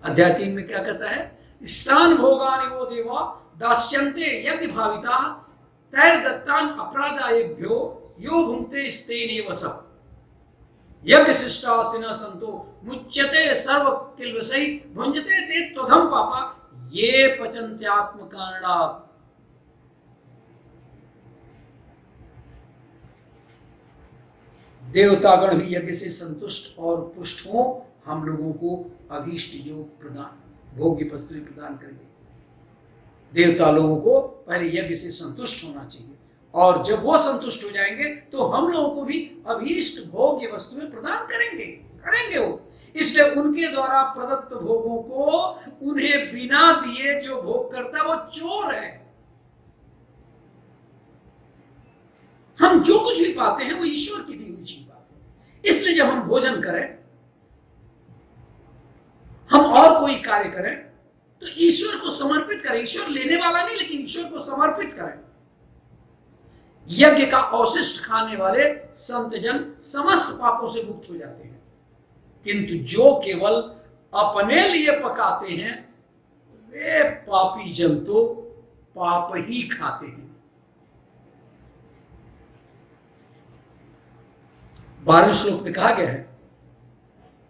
अध्याय 3 में क्या कहता है? स्थान भोगानि वो देवा दास्यन्ते यज्ञ भाविता तैर दत्तान अपराधायेभ्यो यो भुंक्ते स्तेनेव स यज्ञ शिष्टासिना संतो मुच्यते सर्व किल्वसै भुंजते ते त्वधम पापा ये पचन्त्यात्म कारणात्। देवतागण भी यज्ञ से संतुष्ट और पुष्ट हो, हम लोगों को अभीष्ट योग प्रदान भोग्य वस्तुएं प्रदान करेंगे। देवता लोगों को पहले यज्ञ से संतुष्ट होना चाहिए, और जब वो संतुष्ट हो जाएंगे तो हम लोगों को भी अभीष्ट भोग्य वस्तुएं प्रदान करेंगे वो। इसलिए उनके द्वारा प्रदत्त भोगों को उन्हें बिना दिए जो भोग करता है वो चोर है। हम जो कुछ भी पाते हैं वो ईश्वर की दी हुई चीज पाते हैं। इसलिए जब हम भोजन करें, हम और कोई कार्य करें तो ईश्वर को समर्पित करें। ईश्वर लेने वाला नहीं, लेकिन ईश्वर को समर्पित करें। यज्ञ का अवशिष्ट खाने वाले संत जन समस्त पापों से मुक्त हो जाते हैं, किंतु जो केवल अपने लिए पकाते हैं वे पापी जन तो पाप ही खाते हैं। 12वें श्लोक में कहा गया है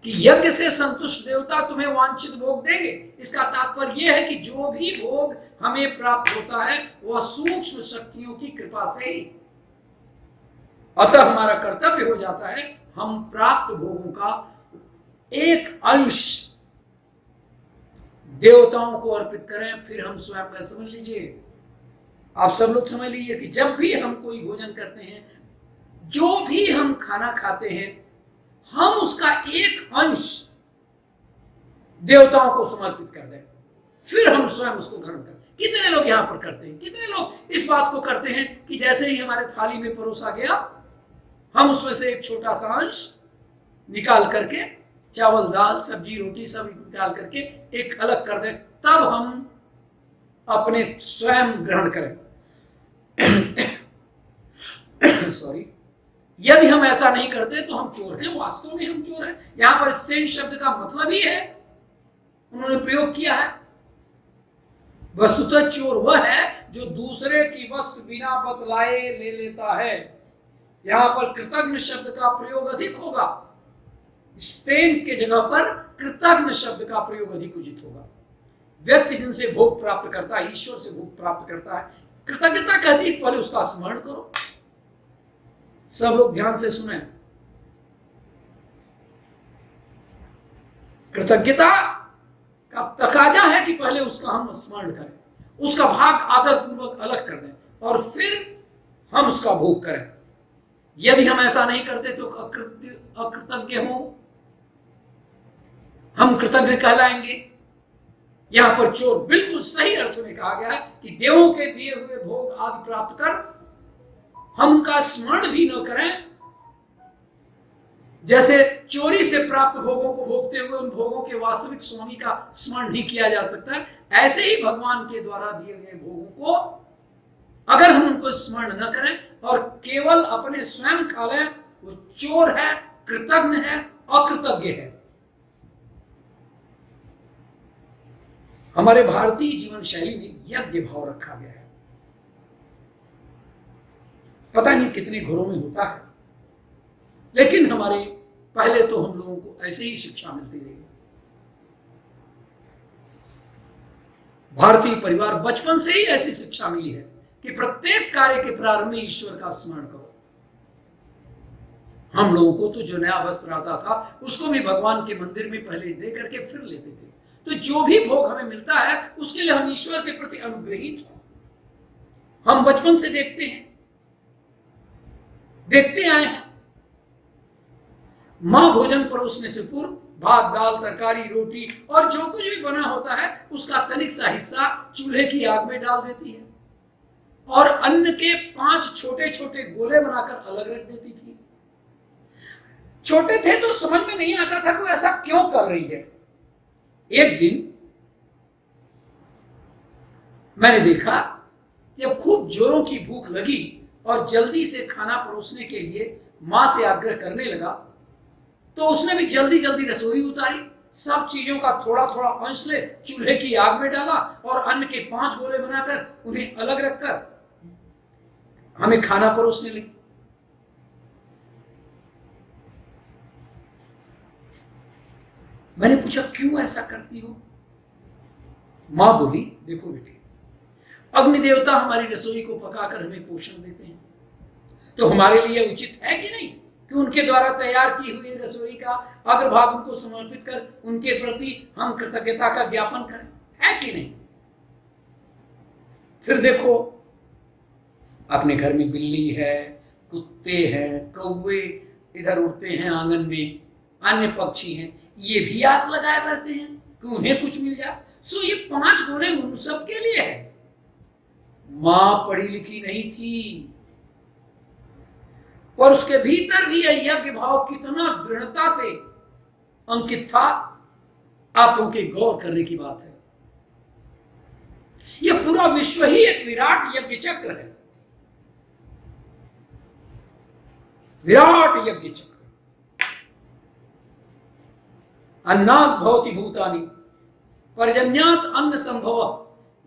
कि यज्ञ से संतुष्ट देवता तुम्हें वांछित भोग देंगे। इसका तात्पर्य यह है कि जो भी भोग हमें प्राप्त होता है वह सूक्ष्म शक्तियों की कृपा से ही। अतः हमारा कर्तव्य हो जाता है हम प्राप्त भोगों का एक अंश देवताओं को अर्पित करें। फिर हम स्वयं का समझ लीजिए, आप सब लोग समझ लीजिए कि जब भी हम कोई भोजन करते हैं, जो भी हम खाना खाते हैं, हम उसका एक अंश देवताओं को समर्पित कर दें, फिर हम स्वयं उसको ग्रहण करें। कितने लोग यहां पर करते हैं? कितने लोग इस बात को करते हैं कि जैसे ही हमारे थाली में परोसा गया, हम उसमें से एक छोटा सा अंश निकाल करके, चावल दाल सब्जी रोटी सब निकाल करके एक अलग कर दें, तब हम अपने स्वयं ग्रहण करें। सॉरी, यदि हम ऐसा नहीं करते तो हम चोर हैं। वास्तव में हम चोर हैं। यहां पर स्टेन शब्द का मतलब ही है, उन्होंने प्रयोग किया है। वस्तुतः चोर वह है जो दूसरे की वस्तु बिना बतलाए ले लेता है। यहां पर कृतज्ञ शब्द का प्रयोग अधिक होगा, स्तेन के जगह पर कृतज्ञ शब्द का प्रयोग अधिक उचित होगा। व्यक्ति जिनसे भोग प्राप्त करता है, ईश्वर से भोग प्राप्त करता है, कृतज्ञता कहती है पहले उसका स्मरण करो। सब लोग ध्यान से सुने। कृतज्ञता का तकाजा है कि पहले उसका हम स्मरण करें, उसका भाग आदर पूर्वक अलग कर दें और फिर हम उसका भोग करें। यदि हम ऐसा नहीं करते तो अकृतज्ञ हो, हम कृतज्ञ कहलाएंगे। यहां पर चोर बिल्कुल सही अर्थ में कहा गया है कि देवों के दिए हुए भोग आदि प्राप्त कर हम उनका स्मरण भी न करें। जैसे चोरी से प्राप्त भोगों को भोगते हुए उन भोगों के वास्तविक स्वामी का स्मरण नहीं किया जा सकता, ऐसे ही भगवान के द्वारा दिए गए भोगों को अगर हम उनको स्मरण न करें और केवल अपने स्वयं खा लें, वो चोर है, कृतज्ञ है, अकृतज्ञ है। हमारे भारतीय जीवन शैली में यज्ञ भाव रखा गया है। पता नहीं कितने घरों में होता है, लेकिन हमारे पहले तो हम लोगों को ऐसे ही शिक्षा मिलती रही। भारतीय परिवार बचपन से ही ऐसी शिक्षा मिली है कि प्रत्येक कार्य के प्रारंभ में ईश्वर का स्मरण करो। हम लोगों को तो जो नया वस्त्र आता था उसको भी भगवान के मंदिर में पहले दे करके फिर लेते थे। तो जो भी भोग हमें मिलता है उसके लिए हम ईश्वर के प्रति अनुग्रहित हो। हम बचपन से देखते आए हैं। मां भोजन परोसने से पूर्व भात दाल तरकारी रोटी और जो कुछ भी बना होता है उसका तनिक सा हिस्सा चूल्हे की आग में डाल देती है और अन्न के 5 छोटे छोटे गोले बनाकर अलग रख देती थी। छोटे थे तो समझ में नहीं आता था कि ऐसा क्यों कर रही है। एक दिन मैंने देखा, जब खूब जोरों की भूख लगी और जल्दी से खाना परोसने के लिए मां से आग्रह करने लगा, तो उसने भी जल्दी जल्दी रसोई उतारी, सब चीजों का थोड़ा थोड़ा अंश ले, चूल्हे की आग में डाला और अन्न के 5 गोले बनाकर उन्हें अलग रखकर हमें खाना परोसने लगी। मैंने पूछा क्यों ऐसा करती हो? मां बोली, देखो बेटे, अग्नि देवता हमारी रसोई को पकाकर हमें पोषण देते हैं, तो हमारे लिए उचित है कि नहीं कि उनके द्वारा तैयार की हुई रसोई का अग्रभाग उनको समर्पित कर उनके प्रति हम कृतज्ञता का ज्ञापन करें, है कि नहीं? फिर देखो, अपने घर में बिल्ली है, कुत्ते हैं, कौवे इधर उड़ते हैं आंगन में, अन्य पक्षी हैं, ये भी आस लगाए बैठते हैं कि उन्हें कुछ मिल जाए। सो ये 5 गोले उन सब के लिए है। मां पढ़ी लिखी नहीं थी और उसके भीतर भी यह यज्ञ भाव कितना दृढ़ता से अंकित था, आप लोगों के गौर करने की बात है। यह पूरा विश्व ही एक विराट यज्ञ चक्र है, विराट यज्ञ चक्र। अन्नात् भवति भूतानि पर्जन्यात् अन्न संभव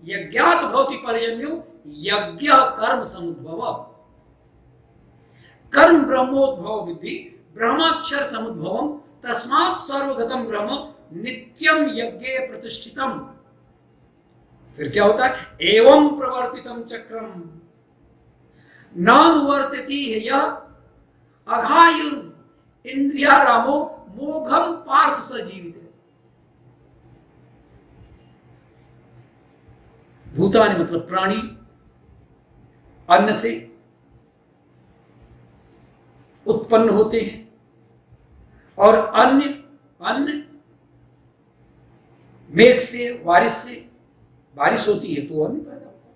यज्ञात् भवति पर्जन्यो यज्ञ कर्म समुद्भव। कर्म ब्रह्मोद्भव विद्धि ब्रह्माक्षर समुद्भवम तस्मात् सर्वगतम ब्रह्म नित्यम यज्ञे प्रतिष्ठितम। फिर क्या होता है? एवं प्रवर्तितम चक्रम नानुवर्तिति यह अघायुर इंद्रियारामो मोघम पार्थ सजीवित। भूतानि मतलब प्राणी, अन्न से उत्पन्न होते हैं और अन्न मेघ से, बारिश से, बारिश होती है तो अन्न पैदा होता है,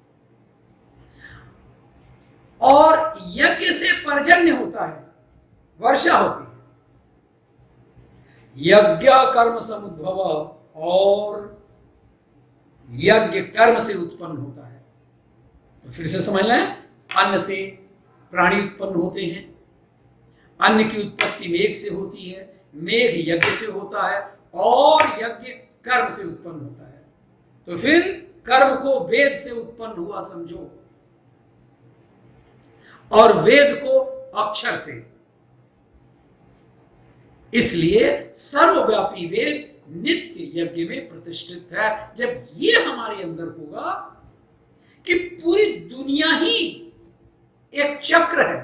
और यज्ञ से पर्जन्य होता है, वर्षा होती है। यज्ञ कर्म समुद्भव, और यज्ञ कर्म से उत्पन्न होता है। तो फिर से समझ लें, अन्न से प्राणी उत्पन्न होते हैं, अन्न की उत्पत्ति मेघ से होती है, मेघ यज्ञ से होता है, और यज्ञ कर्म से उत्पन्न होता है। तो फिर कर्म को वेद से उत्पन्न हुआ समझो, और वेद को अक्षर से। इसलिए सर्वव्यापी वेद नित्य यज्ञ में प्रतिष्ठित है। जब ये हमारे अंदर होगा कि पूरी दुनिया ही एक चक्र है,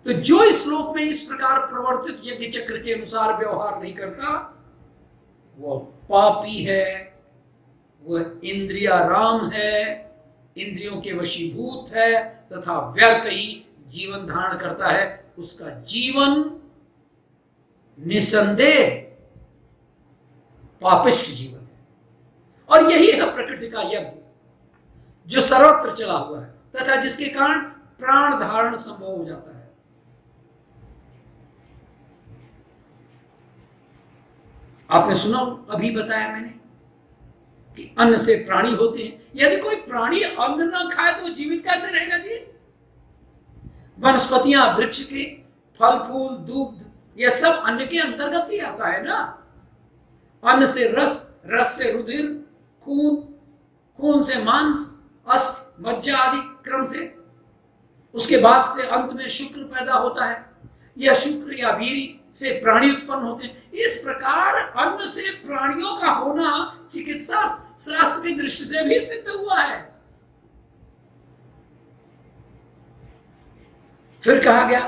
तो जो इस श्लोक में इस प्रकार प्रवर्तित यज्ञ चक्र के अनुसार व्यवहार नहीं करता, वह पापी है, वह इंद्रियाराम है, इंद्रियों के वशीभूत है, तथा व्यर्थ ही जीवन धारण करता है। उसका जीवन निसंदेह पापिष्ट जीवन है, और यही है प्रकृति का यज्ञ जो सर्वत्र चला हुआ है, तथा जिसके कारण प्राण धारण संभव हो जाता है। आपने सुना, अभी बताया मैंने कि अन्न से प्राणी होते हैं। यदि कोई प्राणी अन्न ना खाए तो जीवित कैसे रहेगा जी? वनस्पतियां, वृक्ष के फल फूल, दुग्ध, यह सब अन्न के अंतर्गत ही आता है ना। अन्न से रस, रस से रुधिर, खून, खून से मांस, अस्थि, मज्जा आदि क्रम से, उसके बाद से अंत में शुक्र पैदा होता है, या शुक्र या वीर्य से प्राणी उत्पन्न होते हैं। इस प्रकार अन्न से प्राणियों का होना चिकित्सा शास्त्र की दृष्टि से भी सिद्ध हुआ है। फिर कहा गया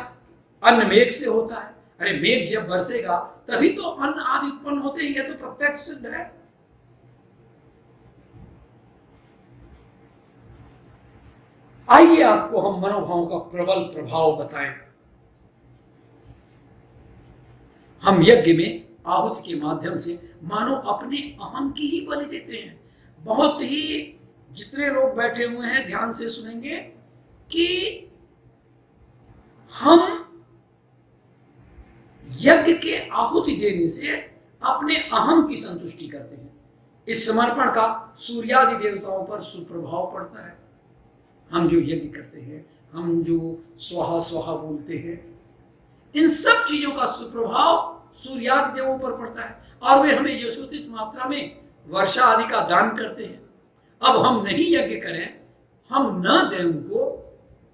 अन्न मेघ से होता है। अरे मेघ जब बरसेगा तभी तो अन्न आदि उत्पन्न होते हैं, यह तो प्रत्यक्ष सिद्ध है। आइए आपको हम मनोभावों का प्रबल प्रभाव बताएं। हम यज्ञ में आहुति के माध्यम से मानो अपने अहम की ही बलि देते हैं। बहुत ही, जितने लोग बैठे हुए हैं ध्यान से सुनेंगे कि हम यज्ञ के आहुति देने से अपने अहम की संतुष्टि करते हैं। इस समर्पण का सूर्यादि देवताओं पर सुप्रभाव पड़ता है। हम जो यज्ञ करते हैं, हम जो स्वाहा स्वाहा बोलते हैं, इन सब चीजों का सुप्रभाव सूर्यादि देवों पर पड़ता है और वे हमें यथोचित मात्रा में वर्षा आदि का दान करते हैं। अब हम नहीं यज्ञ करें, हम न दें उनको,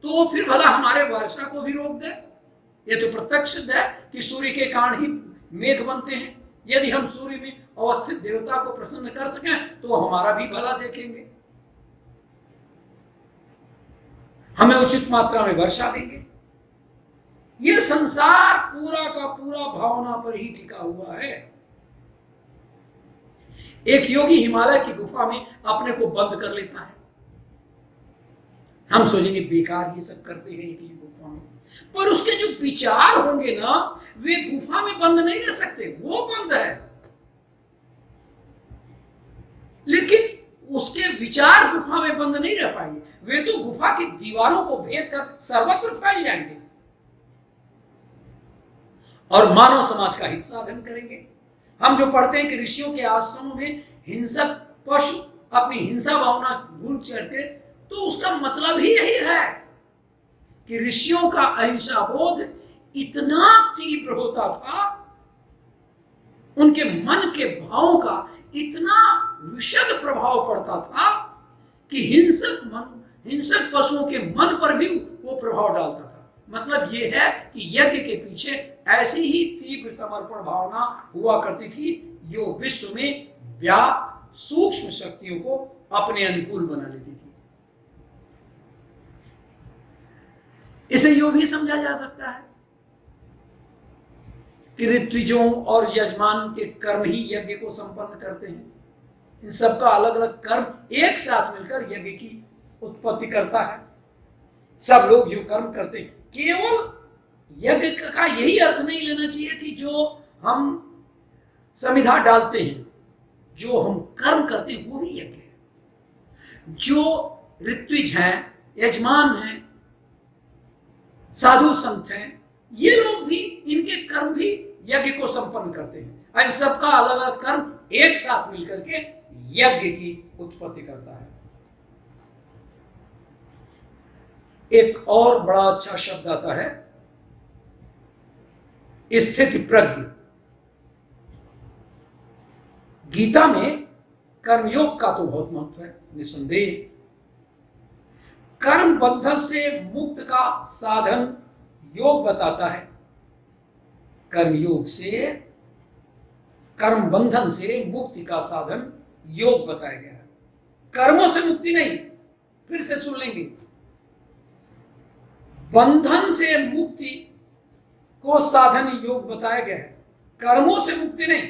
तो फिर भला हमारे वर्षा को भी रोक दे। ये तो प्रत्यक्ष है कि सूर्य के कारण ही मेघ बनते हैं। यदि हम सूर्य में अवस्थित देवता को प्रसन्न कर सकें तो हमारा भी भला देखेंगे, हमें उचित मात्रा में वर्षा देंगे। यह संसार पूरा का पूरा भावना पर ही टिका हुआ है। एक योगी हिमालय की गुफा में अपने को बंद कर लेता है। हम सोचेंगे बेकार ये सब करते हैं एक ही गुफा में, पर उसके जो विचार होंगे ना, वे गुफा में बंद नहीं रह सकते, वो बंद है, लेकिन उसके विचार गुफा में बंद नहीं रह पाएंगे। वे तो गुफा की दीवारों को भेद कर सर्वत्र फैल जाएंगे और मानव समाज का हित साधन करेंगे। हम जो पढ़ते हैं कि ऋषियों के आश्रमों में हिंसक पशु अपनी हिंसा भावना भूल चढ़ते, तो उसका मतलब ही यही है कि ऋषियों का अहिंसा बोध इतना तीव्र होता था, उनके मन के भावों का इतना विशद प्रभाव पड़ता था कि हिंसक पशुओं के मन पर भी वो प्रभाव डालता था। मतलब ये है कि यज्ञ के पीछे ऐसी ही तीव्र समर्पण भावना हुआ करती थी, जो विश्व में व्याप्त सूक्ष्म शक्तियों को अपने अनुकूल बना लेती थी। इसे यूं भी समझा जा सकता है कि ऋत्विजों और यजमान के कर्म ही यज्ञ को संपन्न करते हैं। इन सबका अलग अलग कर्म एक साथ मिलकर यज्ञ की उत्पत्ति करता है। सब लोग जो कर्म करते हैं, केवल यज्ञ का यही अर्थ नहीं लेना चाहिए कि जो हम समिधा डालते हैं, जो हम कर्म करते हैं वो भी यज्ञ है। जो ऋत्विज हैं, यजमान हैं, साधु संत हैं, ये लोग भी, इनके कर्म भी यज्ञ को संपन्न करते हैं। इन सबका अलग अलग कर्म एक साथ मिलकर के यज्ञ की उत्पत्ति करता है। एक और बड़ा अच्छा शब्द आता है स्थिति प्रज्ञ। गीता में कर्मयोग का तो बहुत महत्व है, निसंदेह। कर्म बंधन से मुक्त का साधन योग बताता है। कर्मयोग से, कर्म बंधन से मुक्ति का साधन योग बताया गया है। कर्मों से मुक्ति नहीं, फिर से सुन लेंगे, बंधन से मुक्ति को साधन योग बताया गया है, कर्मों से मुक्ति नहीं।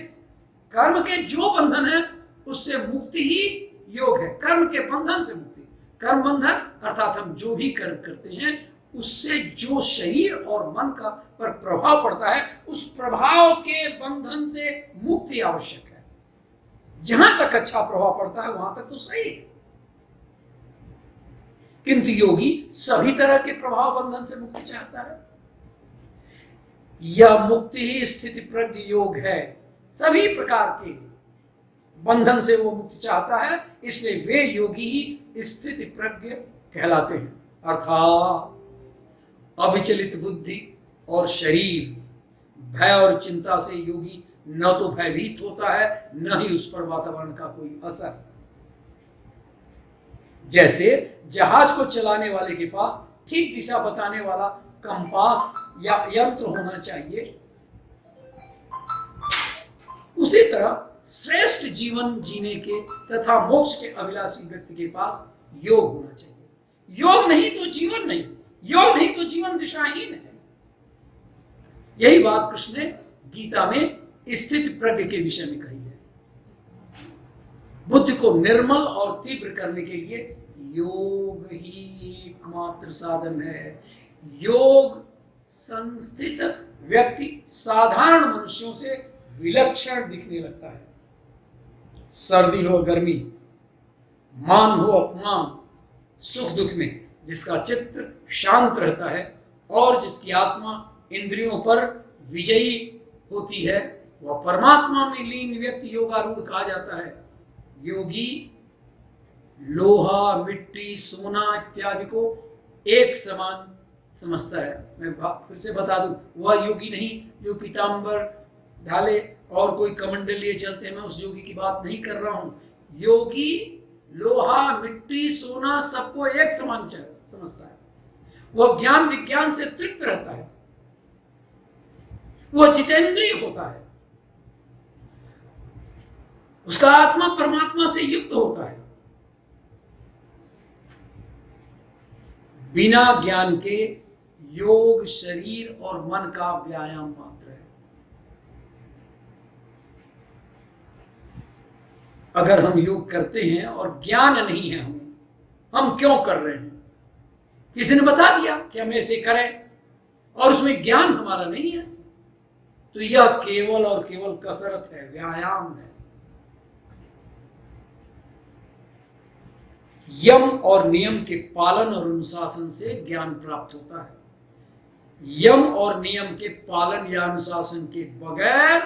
कर्म के जो बंधन है उससे मुक्ति ही योग है, कर्म के बंधन से मुक्ति। कर्म बंधन अर्थात हम जो भी कर्म करते हैं उससे जो शरीर और मन का पर प्रभाव पड़ता है, उस प्रभाव के बंधन से मुक्ति आवश्यक है। जहां तक अच्छा प्रभाव पड़ता है वहां तक तो सही है, किंतु योगी सभी तरह के प्रभाव बंधन से मुक्ति चाहता है। यह मुक्ति ही स्थिति प्रज्ञ योग है। सभी प्रकार के बंधन से वो मुक्ति चाहता है, इसलिए वे योगी ही स्थिति प्रज्ञ कहलाते हैं। अर्थात अविचलित बुद्धि और शरीर, भय और चिंता से योगी न तो भयभीत होता है, न ही उस पर वातावरण का कोई असर। जैसे जहाज को चलाने वाले के पास ठीक दिशा बताने वाला कंपास या यंत्र होना चाहिए, उसी तरह श्रेष्ठ जीवन जीने के तथा मोक्ष के अभिलाषी व्यक्ति के पास योग होना चाहिए। योग नहीं तो जीवन नहीं, योग नहीं तो जीवन दिशाहीन है। यही बात कृष्ण ने गीता में स्थिति प्रज्ञ के विषय में कही है। बुद्धि को निर्मल और तीव्र करने के लिए योग ही एकमात्र साधन है। योग संस्थित व्यक्ति साधारण मनुष्यों से विलक्षण दिखने लगता है। सर्दी हो गर्मी, मान हो अपमान, सुख दुख में जिसका चित्त शांत रहता है और जिसकी आत्मा इंद्रियों पर विजयी होती है, वह परमात्मा में लीन व्यक्ति योगारूढ़ कहा जाता है। योगी लोहा, मिट्टी, सोना इत्यादि को एक समान समझता है। मैं फिर से बता दूं, वह योगी नहीं जो पीतांबर ढाले और कोई कमंडल लिए चलते हैं, मैं उस योगी की बात नहीं कर रहा हूं। योगी लोहा, मिट्टी, सोना सबको एक समान समझता है। वह ज्ञान विज्ञान से तृप्त रहता है, वह जितेंद्रिय होता है, उसका आत्मा परमात्मा से युक्त होता है। बिना ज्ञान के योग शरीर और मन का व्यायाम मात्र है। अगर हम योग करते हैं और ज्ञान नहीं है हमें, हम क्यों कर रहे हैं, किसी ने बता दिया कि हम ऐसे करें और उसमें ज्ञान हमारा नहीं है, तो यह केवल और केवल कसरत है, व्यायाम है। यम और नियम के पालन और अनुशासन से ज्ञान प्राप्त होता है। यम और नियम के पालन या अनुशासन के बगैर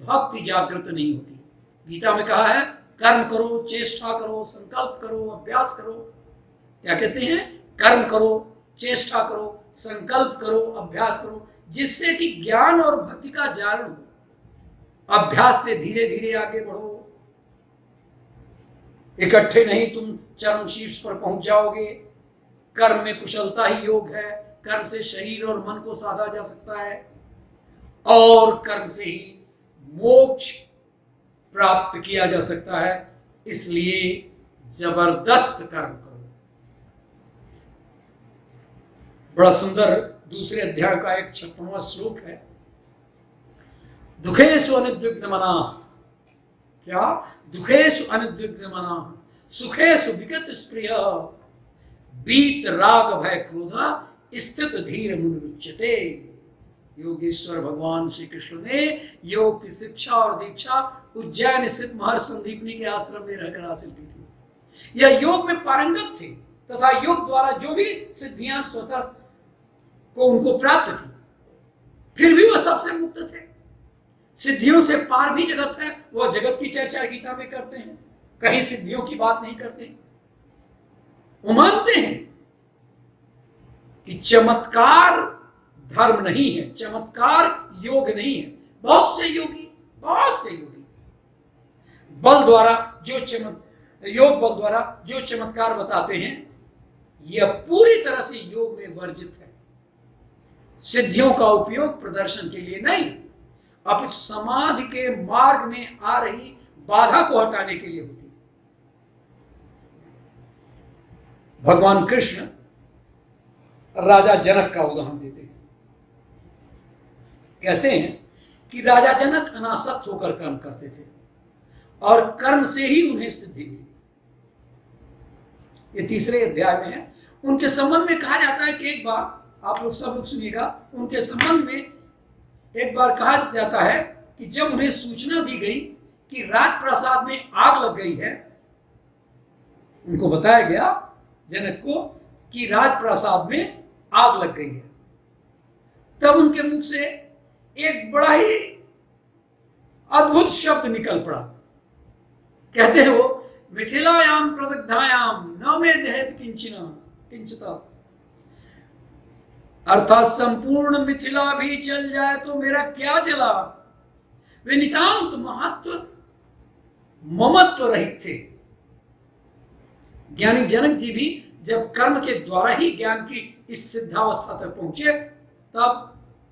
भक्ति जागृत नहीं होती। गीता में कहा है, कर्म करो, चेष्टा करो, संकल्प करो, अभ्यास करो। क्या कहते हैं? कर्म करो, चेष्टा करो, संकल्प करो, अभ्यास करो, जिससे कि ज्ञान और भक्ति का जागरण हो। अभ्यास से धीरे धीरे आगे बढ़ो, इकट्ठे नहीं तुम चरम शीर्ष पर पहुंच जाओगे। कर्म में कुशलता ही योग है। कर्म से शरीर और मन को साधा जा सकता है और कर्म से ही मोक्ष प्राप्त किया जा सकता है। इसलिए जबरदस्त कर्म करो। बड़ा सुंदर दूसरे अध्याय का 56वां श्लोक है, दुखेषु अनुद्विग्न मनाः। क्या? दुखेषु अनुद्विग्न मनाः, सुखेषु विगत स्पृहः, बीत राग भय क्रोध, स्थित धीर मुनिरुच्यते। योगेश्वर भगवान श्री कृष्ण ने योग की शिक्षा और दीक्षा उज्जैन स्थित महर्षि संदीपनी के आश्रम में रहकर हासिल की थी। यह योग में पारंगत थे तथा योग द्वारा जो भी सिद्धियां स्वतः को उनको प्राप्त थी, फिर भी वह सबसे मुक्त थे। सिद्धियों से पार भी जगत है, वह जगत की चर्चा गीता में करते हैं, कहीं सिद्धियों की बात नहीं करते। वो मानते हैं कि चमत्कार धर्म नहीं है, चमत्कार योग नहीं है। बहुत से योगी बल द्वारा जो योग बल द्वारा जो चमत्कार बताते हैं, यह पूरी तरह से योग में वर्जित है। सिद्धियों का उपयोग प्रदर्शन के लिए नहीं, अपितु समाधि के मार्ग में आ रही बाधा को हटाने के लिए होती। भगवान कृष्ण राजा जनक का उदाहरण देते हैं। कहते हैं कि राजा जनक अनासक्त होकर कर्म करते थे और कर्म से ही उन्हें सिद्धि मिली। ये तीसरे अध्याय में है। उनके संबंध में कहा जाता है कि एक बार, आप लोग सब लोग सुनिएगा, उनके संबंध में एक बार कहा जाता है कि जब उन्हें सूचना दी गई कि राजप्रासाद में आग लग गई है, उनको बताया गया जनक को कि राजप्रासाद में आग लग गई है, तब उनके मुख से एक बड़ा ही अद्भुत शब्द निकल पड़ा। कहते हैं वो, मिथिलायाम प्रदग्धायाम न मे दहेत किंचित, अर्थात संपूर्ण मिथिला भी जल जाए तो मेरा क्या जला। वे नितांत महत्व ममत्व रहित थे। ज्ञानी जनक जी भी जब कर्म के द्वारा ही ज्ञान की इस सिद्धावस्था तक पहुंचे, तब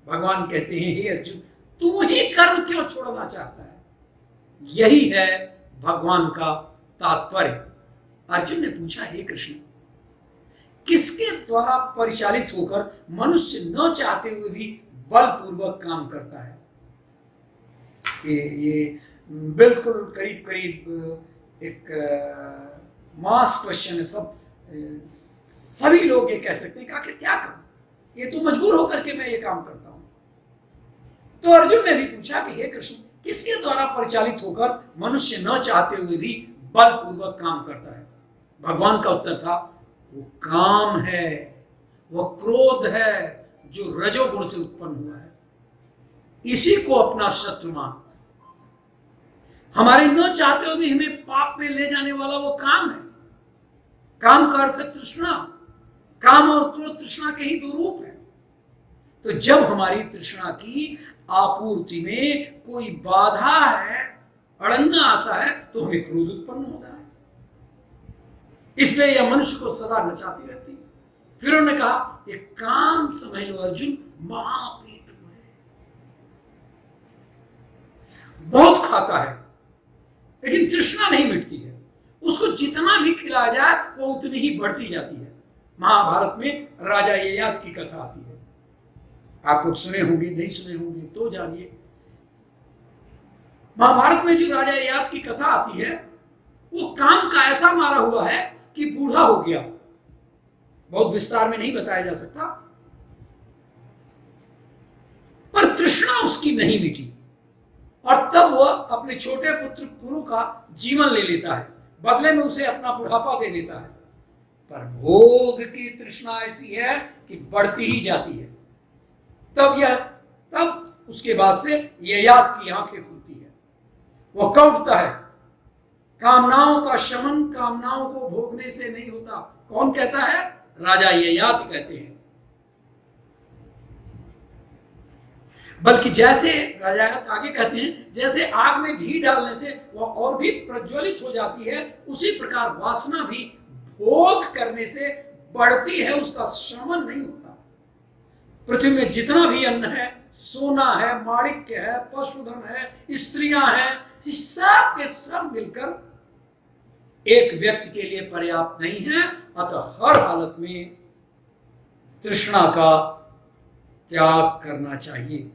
भगवान कहते हैं, हे अर्जुन, तू ही कर्म क्यों छोड़ना चाहता है? यही है भगवान का तात्पर्य। अर्जुन ने पूछा, हे कृष्ण, किसके द्वारा परिचालित होकर मनुष्य न चाहते हुए भी बलपूर्वक काम करता है? ये बिल्कुल करीब करीब एक मास क्वेश्चन है। सभी लोग ये कह सकते हैं कि आखिर क्या करूं, ये तो मजबूर होकर के मैं ये काम करता हूं। तो अर्जुन ने भी पूछा कि हे कृष्ण, किसके द्वारा परिचालित होकर मनुष्य न चाहते हुए भी बलपूर्वक काम करता है? भगवान का उत्तर था, वो काम है, वो क्रोध है जो रजोगुण से उत्पन्न हुआ है। इसी को अपना शत्रु मान। हमारे न चाहते हुए भी हमें पाप में ले जाने वाला वो काम है। काम का अर्थ है तृष्णा। काम और क्रोध तृष्णा के ही दो रूप है। तो जब हमारी तृष्णा की आपूर्ति में कोई बाधा है, अड़ंगा आता है, तो हमें क्रोध उत्पन्न होता है। इसलिए यह मनुष्य को सदा नचाती रहती है। फिर उन्होंने कहा, एक काम समझ लो अर्जुन, महापेटु है, बहुत खाता है, लेकिन तृष्णा नहीं मिटती है। उसको जितना भी खिलाया जाए वो उतनी ही बढ़ती जाती है। महाभारत में राजा ययाति की कथा आती है, आप लोग सुने होंगे, नहीं सुने होंगे तो जानिए। महाभारत में जो राजा ययाति की कथा आती है, वो काम का ऐसा मारा हुआ है कि बूढ़ा हो गया। बहुत विस्तार में नहीं बताया जा सकता, पर तृष्णा उसकी नहीं मिटी, और तब वह अपने छोटे पुत्र कुरु का जीवन ले लेता है, बदले में उसे अपना बुढ़ापा दे देता है। पर भोग की तृष्णा ऐसी है कि बढ़ती ही जाती है। तब उसके बाद से ययाति की आंखें खुलती है, वह कौंधता है, कामनाओं का शमन कामनाओं को भोगने से नहीं होता। कौन कहता है? राजा ययाति कहते हैं। बल्कि जैसे राजा आगे कहते हैं, जैसे आग में घी डालने से वह और भी प्रज्वलित हो जाती है, उसी प्रकार वासना भी भोग करने से बढ़ती है, उसका शमन नहीं होता। पृथ्वी में जितना भी अन्न है, सोना है, माणिक्य है, पशुधन है, स्त्रियां हैं, ये सब के सब मिलकर एक व्यक्ति के लिए पर्याप्त नहीं है। अतः हर हालत में तृष्णा का त्याग करना चाहिए।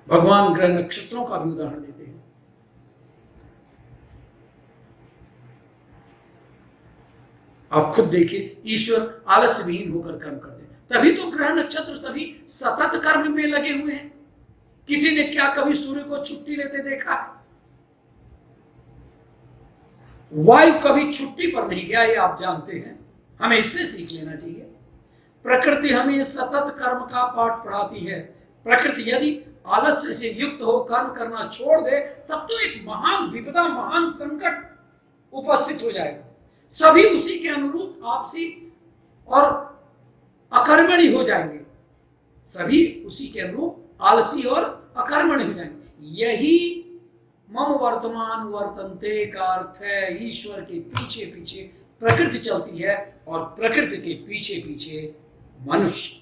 भगवान ग्रह नक्षत्रों का भी उदाहरण देते हैं। आप खुद देखिए, ईश्वर आलस्य विहीन होकर कर्म करते हैं, तभी तो ग्रह नक्षत्र सभी सतत कर्म में लगे हुए हैं। किसी ने क्या कभी सूर्य को छुट्टी लेते देखा है? वायु कभी छुट्टी पर नहीं गया, ये आप जानते हैं। हमें इससे सीख लेना चाहिए। प्रकृति हमें सतत कर्म का पाठ पढ़ाती है। प्रकृति यदि आलस्य से युक्त हो कर्म करना छोड़ दे, तब तो एक महान विपदा, महान संकट उपस्थित हो जाएगा। सभी उसी के अनुरूप आपसी और अकर्मणी हो जाएंगे। सभी उसी के अनुरूप आलसी और अकर्मणी हो जाएंगे। यही मम वर्तमान वर्तन्ते का अर्थ है। ईश्वर के पीछे पीछे प्रकृति चलती है और प्रकृति के पीछे पीछे मनुष्य।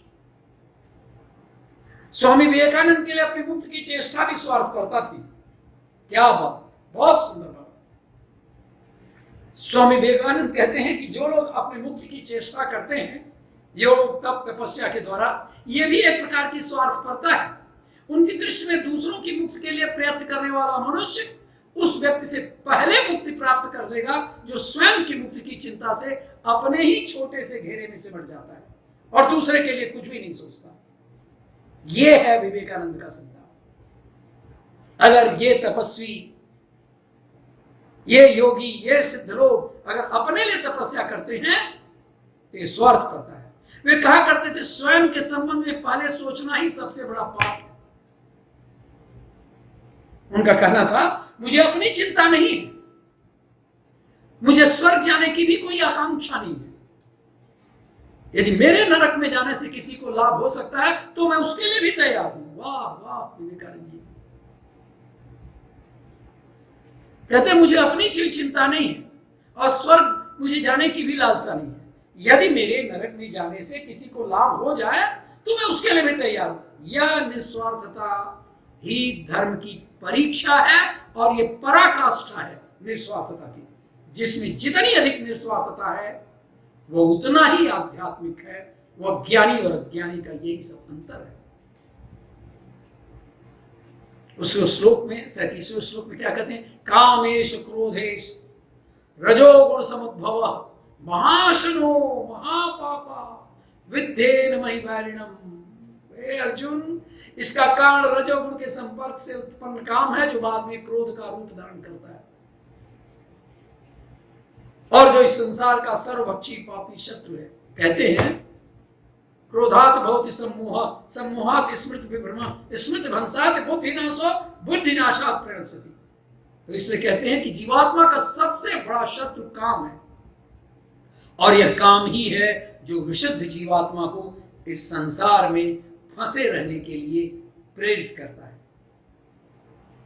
स्वामी विवेकानंद के लिए अपनी मुक्ति की चेष्टा भी स्वार्थपरता थी। क्या बात, बहुत सुंदर बात। स्वामी विवेकानंद कहते हैं कि जो लोग अपनी मुक्ति की चेष्टा करते हैं योग तप तपस्या के द्वारा, ये भी एक प्रकार की स्वार्थपरता है। उनकी दृष्टि में दूसरों की मुक्ति के लिए प्रयत्न करने वाला मनुष्य उस व्यक्ति से पहले मुक्ति प्राप्त कर लेगा जो स्वयं की मुक्ति की चिंता से अपने ही छोटे से घेरे में सिमट जाता है और दूसरे के लिए कुछ भी नहीं सोचता। यह है विवेकानंद का सिद्धांत। अगर ये तपस्वी, ये योगी, ये सिद्ध लोग अगर अपने लिए तपस्या करते हैं तो ये स्वार्थ करता है। वे कहा करते थे, स्वयं के संबंध में पहले सोचना ही सबसे बड़ा पाप है। उनका कहना था, मुझे अपनी चिंता नहीं है, मुझे स्वर्ग जाने की भी कोई आकांक्षा नहीं है। यदि मेरे नरक में जाने से किसी को लाभ हो सकता है तो मैं उसके लिए भी तैयार हूं। वाह वाह विवेकानंद जी कहते, मुझे अपनी चिंता नहीं है और स्वर्ग मुझे जाने की भी लालसा नहीं है। यदि मेरे नरक में जाने से किसी को लाभ हो जाए तो मैं उसके लिए भी तैयार हूं। यह निस्वार्थता ही धर्म की परीक्षा है और यह पराकाष्ठा है निस्वार्थता की। जिसमें जितनी अधिक निस्वार्थता है वो उतना ही आध्यात्मिक है। वह ज्ञानी और अज्ञानी का यही सब अंतर है। उस श्लोक में 37वें श्लोक में क्या कहते हैं? कामेश क्रोधेश रजोगुण समुद्भव महाशनो महापापा विद्धेन महिवैरिणम। अर्जुन, इसका कारण रजोगुण के संपर्क से उत्पन्न काम है जो बाद में क्रोध का रूप धारण करता है और जो इस संसार का सर्वभक्षी पापी शत्रु है। कहते हैं क्रोधात भवति सम्मोह, सम्मोहात स्मृति विभ्रम, स्मृति भंसात बुद्धिनाशो, बुद्धिनाशात प्रणश्यति। तो इसलिए कहते हैं कि जीवात्मा का सबसे बड़ा शत्रु काम है और यह काम ही है जो विशुद्ध जीवात्मा को इस संसार में फंसे रहने के लिए प्रेरित करता है।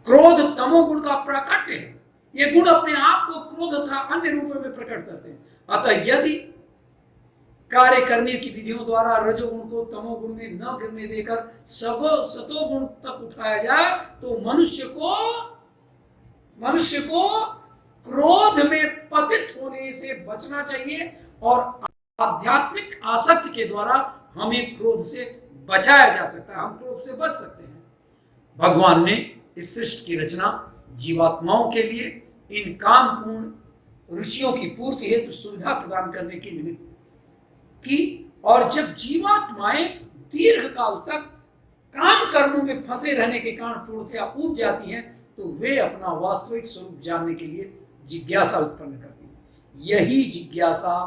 क्रोध तमोगुण का प्राकट्य है। ये गुण अपने आप को क्रोध तथा अन्य रूपों में प्रकट करते हैं। अतः यदि कार्य करने की विधियों द्वारा रजोगुण को तमोगुण में न गिरने देकर सतोगुण तक उठाया जाए तो मनुष्य को क्रोध में पतित होने से बचना चाहिए और आध्यात्मिक आसक्ति के द्वारा हमें क्रोध से बचाया जा सकता है। हम क्रोध से बच सकते हैं। भगवान ने इस सृष्टि की रचना जीवात्माओं के लिए इन कामपूर्ण रुचियों की पूर्ति हेतु सुविधा प्रदान करने के निमित्त की, और जब जीवात्माएं दीर्घ काल तक काम कर्मों में फंसे रहने के कारण पूर्णतया ऊब जाती हैं तो वे अपना वास्तविक स्वरूप जानने के लिए जिज्ञासा उत्पन्न करती हैं। यही जिज्ञासा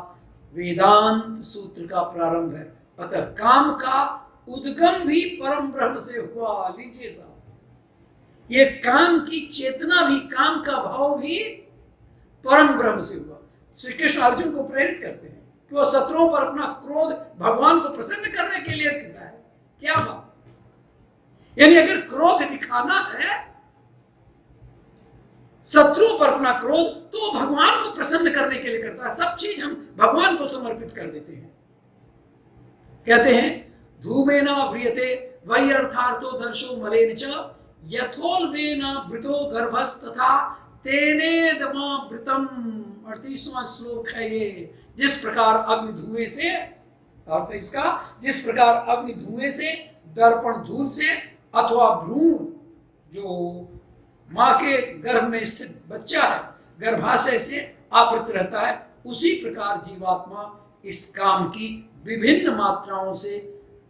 वेदांत सूत्र का प्रारंभ है। अतः काम का उद्गम भी परम ब्रह्म से हुआ। लीजिए साहब, ये काम की चेतना भी, काम का भाव भी परम ब्रह्म से हुआ। श्री कृष्ण अर्जुन को प्रेरित करते हैं कि वह शत्रुओं पर अपना क्रोध भगवान को प्रसन्न करने के लिए करता है। क्या बात! यानी अगर क्रोध दिखाना है शत्रुओं पर अपना क्रोध, तो भगवान को प्रसन्न करने के लिए करता है। सब चीज हम भगवान को समर्पित कर देते हैं। कहते हैं धूमेना व्रियते वही अर्थार्थो दर्शो मलेन च यथोल्बेना वृतो गर्भस्तथा तेनेदमावृतम। 38वां श्लोक है ये। जिस प्रकार अग्नि धुएं से, अर्थ इसका, जिस प्रकार अग्नि धुएं से, दर्पण धूल से अथवा भ्रूण जो मां के गर्भ में स्थित बच्चा है गर्भाशय से आवृत रहता है, उसी प्रकार जीवात्मा इस काम की विभिन्न मात्राओं से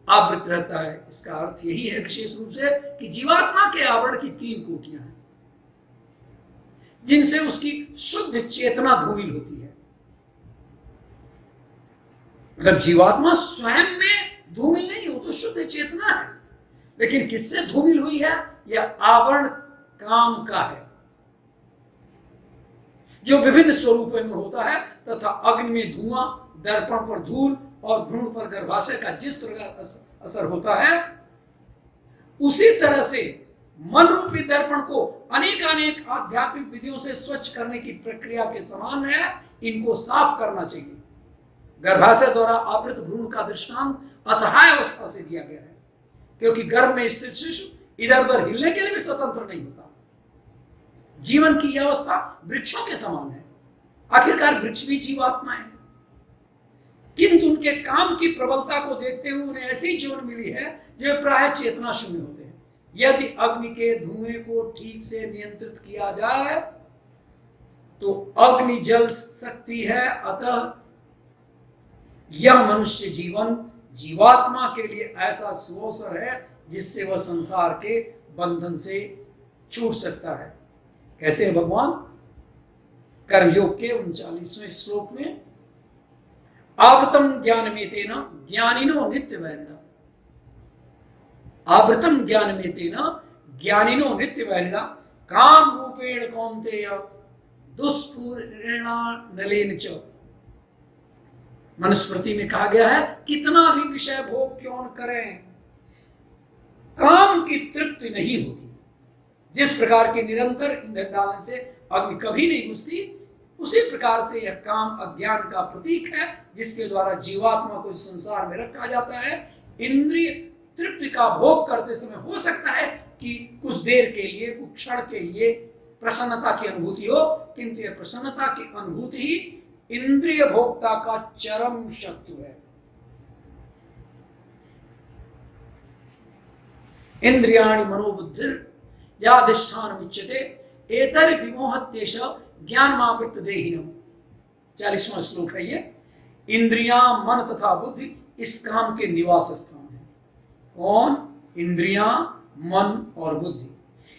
आवृत रहता है। इसका अर्थ यही है विशेष रूप से कि जीवात्मा के आवरण की 3 कोटियां हैं जिनसे उसकी शुद्ध चेतना धूमिल होती है। मतलब जीवात्मा स्वयं में धूमिल नहीं हो तो शुद्ध चेतना है, लेकिन किससे धूमिल हुई है? यह आवरण काम का है जो विभिन्न स्वरूपों में होता है तथा अग्नि में धुआं, दर्पण पर धूल और भ्रूण पर गर्भाशय का जिस तरह असर होता है, उसी तरह से मन रूपी दर्पण को अनेक आध्यात्मिक विधियों से स्वच्छ करने की प्रक्रिया के समान है। इनको साफ करना चाहिए। गर्भाशय द्वारा आवृत भ्रूण का दृष्टांत असहाय अवस्था से दिया गया है, क्योंकि गर्भ में स्थित शिशु इधर उधर हिलने के लिए भी स्वतंत्र नहीं होता। जीवन की यह अवस्था वृक्षों के समान है। आखिरकार वृक्ष भी जीवात्मा है, किंतु उनके काम की प्रबलता को देखते हुए उन्हें ऐसी जीवन मिली है जो प्राय चेतना शून्य होते हैं। यदि अग्नि के धुएं को ठीक से नियंत्रित किया जाए तो अग्नि जल सकती है। अतः यह मनुष्य जीवन जीवात्मा के लिए ऐसा सुअवसर है जिससे वह संसार के बंधन से छूट सकता है। कहते हैं भगवान कर्मयोग के 39वें श्लोक में, आवृतम ज्ञानमेतेन ज्ञानिनो नित्य वैरिणा। आवृतम ज्ञानमेतेन ज्ञानिनो नित्य वैरिणा काम रूपेण कौन्तेय दुष्पूर्णा नलेन च। मनुस्मृति में कहा गया है कितना भी विषय भोग क्यों न करें, काम की तृप्ति नहीं होती। जिस प्रकार के निरंतर ईंधन डालने से अग्नि कभी नहीं बुझती, उसी प्रकार से यह काम अज्ञान का प्रतीक है जिसके द्वारा जीवात्मा को इस संसार में रखा जाता है। इंद्रिय तृप्ति का भोग करते समय हो सकता है कि कुछ देर के लिए, कुछ क्षण के लिए प्रसन्नता की अनुभूति हो, किंतु यह प्रसन्नता की अनुभूति ही इंद्रिय भोक्ता का चरम शत्रु है। इंद्रियाणि मनोबुद्धिर याधिष्ठान उच्यते एतर विमोहत्येष ज्ञानमावृत्त देहिनम्। 40वां श्लोक है ये। इंद्रियां, मन तथा बुद्धि इस काम के निवास स्थान है। कौन? इंद्रियां, मन और बुद्धि।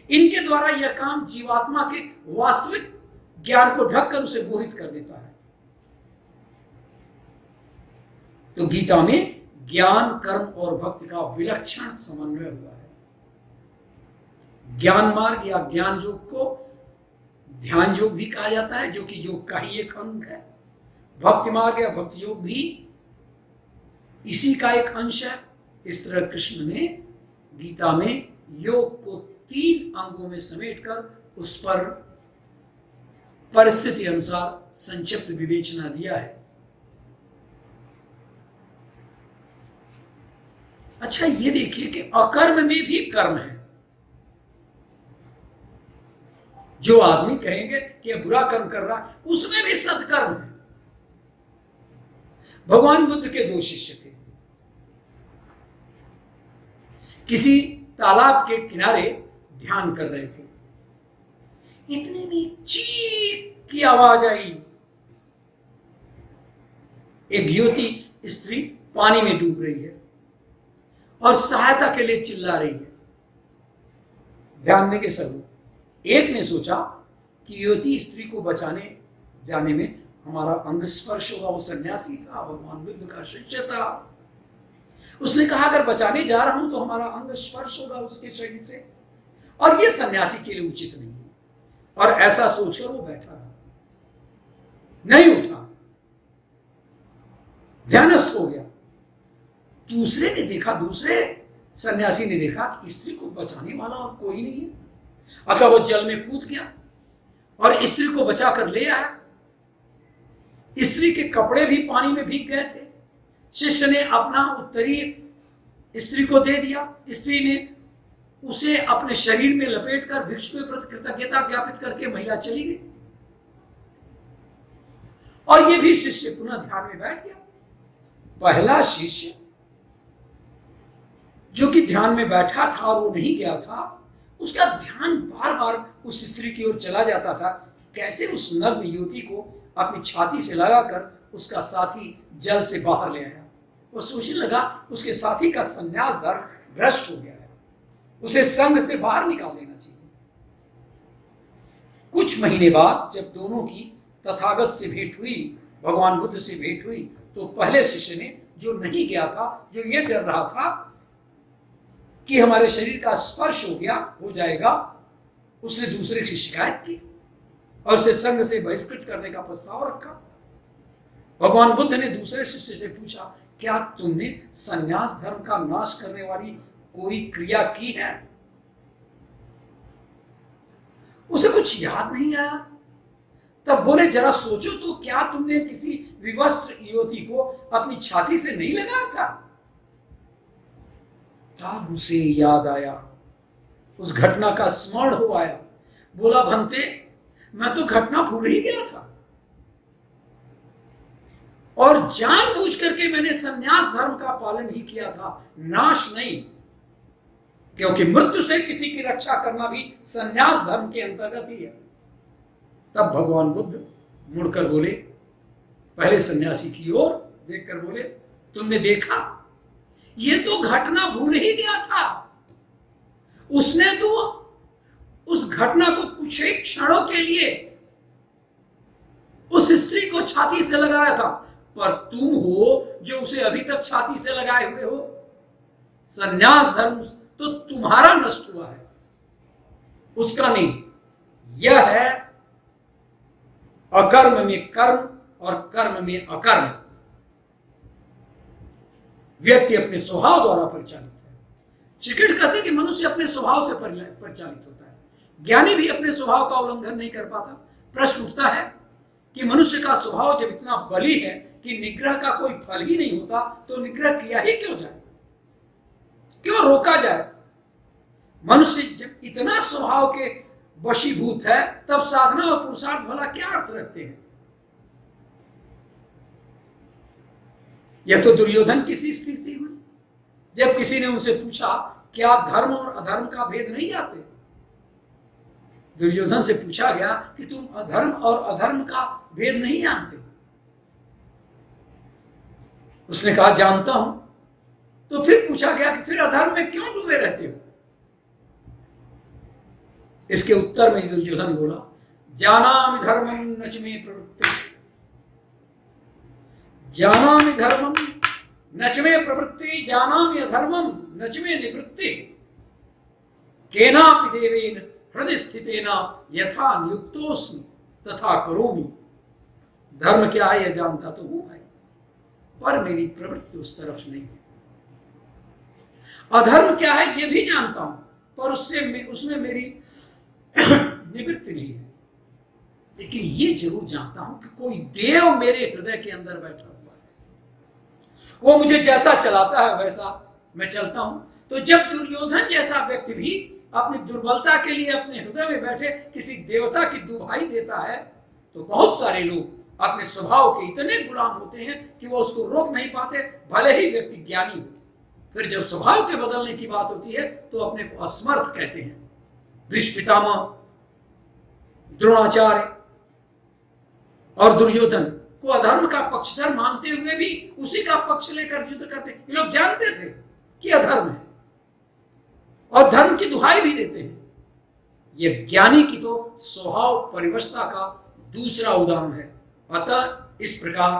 इनके द्वारा यह काम जीवात्मा के वास्तविक ज्ञान को ढककर उसे मोहित कर देता है। तो गीता में ज्ञान, कर्म और भक्ति का विलक्षण समन्वय हुआ है। ज्ञान मार्ग या ज्ञान योग को ध्यान योग भी कहा जाता है, जो कि योग का ही एक अंग है। भक्ति मार्ग या भक्ति योग भी इसी का एक अंश है। इस तरह कृष्ण ने गीता में योग को 3 अंगों में समेटकर उस पर परिस्थिति अनुसार संक्षिप्त विवेचना दिया है। अच्छा, ये देखिए कि अकर्म में भी कर्म है। जो आदमी कहेंगे कि बुरा कर्म कर रहा है, उसमें भी सत्कर्म है। भगवान बुद्ध के 2 शिष्य थे। किसी तालाब के किनारे ध्यान कर रहे थे। इतने में चीख की आवाज आई। एक युवती स्त्री पानी में डूब रही है और सहायता के लिए चिल्ला रही है। ध्यान देंगे सब। एक ने सोचा कि युवती स्त्री को बचाने जाने में हमारा अंग स्पर्श होगा। वो सन्यासी था, भगवान बुद्ध का शिष्य था। उसने कहा अगर बचाने जा रहा हूं तो हमारा अंग स्पर्श होगा उसके शरीर से, और ये सन्यासी के लिए उचित नहीं है। और ऐसा सोचकर वो बैठा रहा, नहीं उठा, ध्यानस्थ हो गया। दूसरे ने देखा, दूसरे सन्यासी ने देखा कि स्त्री को बचाने वाला और कोई नहीं है। अतः वो जल में कूद गया और स्त्री को बचाकर ले आया। स्त्री के कपड़े भी पानी में भीग गए थे। शिष्य ने अपना उत्तरीय स्त्री को दे दिया। स्त्री ने उसे अपने शरीर में लपेटकर भिक्षु के प्रति कृतज्ञता ज्ञापित करके महिला चली गई। और ये भी शिष्य पुनः ध्यान में बैठ गया। पहला शिष्य जो कि ध्यान में बैठा था और वो नहीं गया था, उसका ध्यान बार बार उस स्त्री की ओर चला जाता था। कैसे उस नग्न युवती को अपनी छाती से लगाकर उसका साथी जल से बाहर ले आया। वो सोचने लगा उसके साथी का संन्यास धर्म भ्रष्ट हो गया है, उसे संघ से बाहर निकाल देना चाहिए। कुछ महीने बाद जब दोनों की तथागत से भेंट हुई, भगवान बुद्ध से भेंट हुई, तो पहले शिष्य ने, जो नहीं गया था, जो ये डर रहा था कि हमारे शरीर का स्पर्श हो जाएगा, उसने दूसरे की शिकायत की और उसे संघ से बहिष्कृत करने का प्रस्ताव रखा। भगवान बुद्ध ने दूसरे शिष्य से पूछा, क्या तुमने संन्यास धर्म का नाश करने वाली कोई क्रिया की है? उसे कुछ याद नहीं आया। तब बोले, जरा सोचो तो, क्या तुमने किसी विवस्त्र युवती को अपनी छाती से नहीं लगाया था? तब उसे याद आया, उस घटना का स्मरण हो आया। बोला, भंते, मैं तो घटना भूल ही गया था और जानबूझ करके मैंने संन्यास धर्म का पालन ही किया था, नाश नहीं। क्योंकि मृत्यु से किसी की रक्षा करना भी संन्यास धर्म के अंतर्गत ही है। तब भगवान बुद्ध मुड़कर बोले, पहले सन्यासी की ओर देखकर बोले, तुमने देखा, ये तो घटना भूल ही गया था। उसने तो उस घटना को कुछ ही क्षणों के लिए उस स्त्री को छाती से लगाया था, पर तुम हो जो उसे अभी तक छाती से लगाए हुए हो। संन्यास धर्म तो तुम्हारा नष्ट हुआ है, उसका नहीं। यह है अकर्म में कर्म और कर्म में अकर्म। व्यक्ति अपने स्वभाव द्वारा परिचालित है। श्री कृष्ण कहते हैं कि मनुष्य अपने स्वभाव से परिचालित होता है, ज्ञानी भी अपने स्वभाव का उल्लंघन नहीं कर पाता। प्रश्न उठता है कि मनुष्य का स्वभाव जब इतना बली है कि निग्रह का कोई फल ही नहीं होता, तो निग्रह किया ही क्यों जाए, क्यों रोका जाए? मनुष्य जब इतना स्वभाव के वशीभूत है, तब साधना और पुरुषार्थ भला क्या अर्थ रखते हैं? यह तो दुर्योधन की स्थिति हुई जब किसी ने उनसे पूछा, क्या धर्म और अधर्म का भेद नहीं जानते? दुर्योधन से पूछा गया कि तुम अधर्म और अधर्म का भेद नहीं जानते? उसने कहा, जानता हूं। तो फिर पूछा गया कि फिर अधर्म में क्यों डूबे रहते हो? इसके उत्तर में दुर्योधन बोला, जानामि धर्मम नच मे प्रवृत्ति, जानामि धर्मम नच मे प्रवृत्ति, जानामि अधर्मम नच मे निवृत्ति, केनापि देवेन हृदय स्थितेन यथा नियुक्तोस्मि तथा करोमि। धर्म क्या है यह जानता तो हूं भाई, पर मेरी प्रवृत्ति उस तरफ नहीं है। अधर्म क्या है ये भी जानता हूं, पर उसमें मेरी निवृत्ति नहीं है। लेकिन ये जरूर जानता हूं कि कोई देव मेरे हृदय के अंदर बैठा हुआ है, वो मुझे जैसा चलाता है वैसा मैं चलता हूं। तो जब दुर्योधन जैसा व्यक्ति भी अपनी दुर्बलता के लिए अपने हृदय में बैठे किसी देवता की दुहाई देता है, तो बहुत सारे लोग अपने स्वभाव के इतने गुलाम होते हैं कि वो उसको रोक नहीं पाते, भले ही व्यक्ति ज्ञानी हो। फिर जब स्वभाव के बदलने की बात होती है तो अपने को असमर्थ कहते हैं। भीष्म पितामह, द्रोणाचार्य और दुर्योधन को अधर्म का पक्षधर मानते हुए भी उसी का पक्ष लेकर युद्ध करते। ये लोग जानते थे कि अधर्म है और धर्म की दुहाई भी देते हैं। यह ज्ञानी की तो स्वभाव परिवशता का दूसरा उदाहरण है। अतः इस प्रकार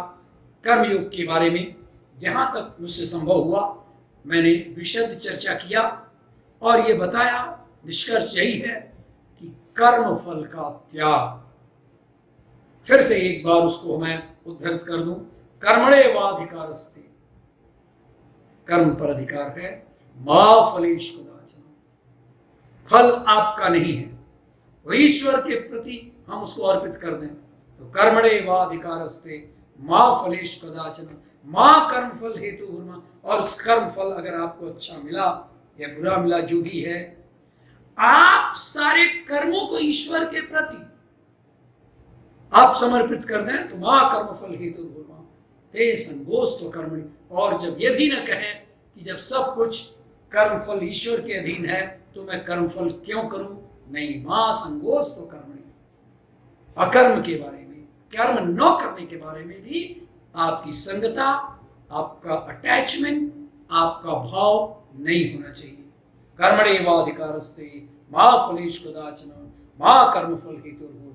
कर्मयोग के बारे में जहां तक मुझसे संभव हुआ मैंने विशद चर्चा किया और ये बताया, निष्कर्ष यही है कि कर्म फल का त्याग। फिर से एक बार उसको मैं उद्धृत कर दूं, कर्मणेवाधिकारस्ते, कर्म पर अधिकार है, मा फलेश कदाचन, फल आपका नहीं है। वो ईश्वर के प्रति हम उसको अर्पित कर दें तो कर्मणेवाधिकारस्ते मा फलेश कदाचन, मां कर्म फल हेतु होना। और उस कर्म फल अगर आपको अच्छा मिला या बुरा मिला जो भी है, आप सारे कर्मों को ईश्वर के प्रति आप समर्पित कर दें तो मां कर्म फल हेतु होना ते संगोस्त कर्मणि। और जब ये भी न कहें कि जब सब कुछ कर्म फल ईश्वर के अधीन है तो मैं कर्म फल क्यों करूं, नहीं, मां संगोस्त कर्मणि। अकर्म के बारे में, कर्म न करने के बारे में भी आपकी संगता, आपका अटैचमेंट, आपका भाव नहीं होना चाहिए। कर्मणेवाधिकारस्ते मा फलेषु कदाचन मा कर्म फल हेतु।